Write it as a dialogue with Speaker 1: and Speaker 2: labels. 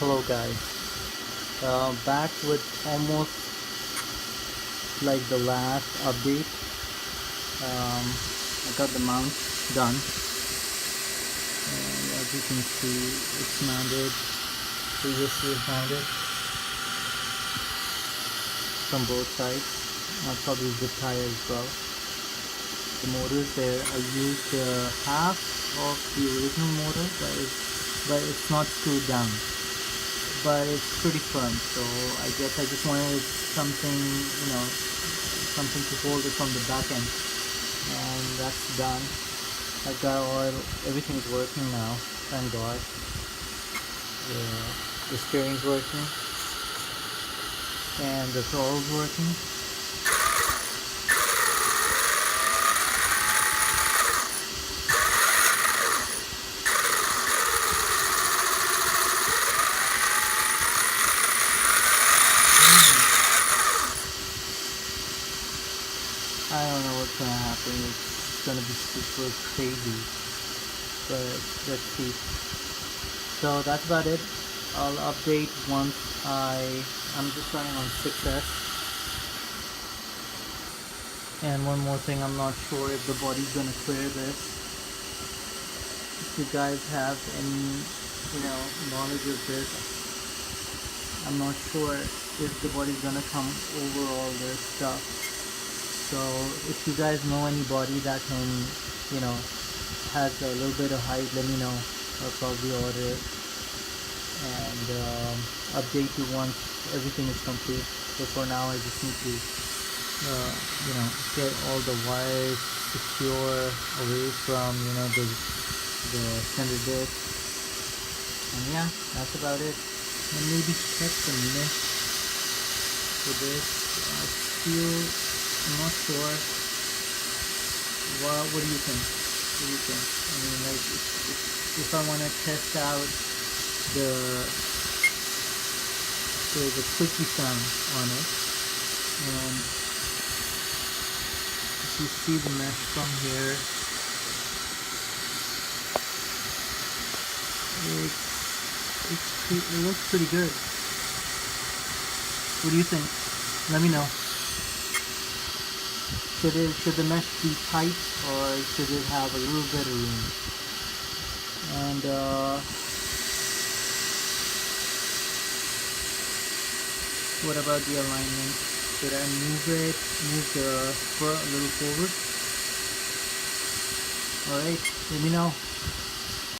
Speaker 1: Hello guys, back with almost like the last update. I got the mount done, and as you can see it's mounted, previously mounted from both sides. I'll probably zip tie as well. The motors there, I used half of the original motor, but it's not screwed down, but it's pretty firm, so I guess I just wanted something, something to hold it from the back end, and that's done. I've got everything is working now, thank God. The steering's working, and the throttle's working. I don't know what's gonna happen. It's gonna be super crazy, but let's see. So that's about it. I'll update once I'm just running on 6S. And one more thing, I'm not sure if the body's gonna clear this. If you guys have any, knowledge of this, I'm not sure if the body's gonna come over all this stuff. So if you guys know anybody that can, has a little bit of height, let me know. I'll probably order it and update you once everything is complete. So for now, I just need to, get all the wires secure away from, the center disc. And yeah, that's about it. And maybe check the mesh for this. I'm not sure. What do you think? What do you think? I mean, like, if I want to test out the squeaky sound on it, and if you see the mesh from here, it looks pretty good. What do you think? Let me know. Should the mesh be tight, or should it have a little bit of room? And what about the alignment? Should I move the spur a little forward? Alright, let me know.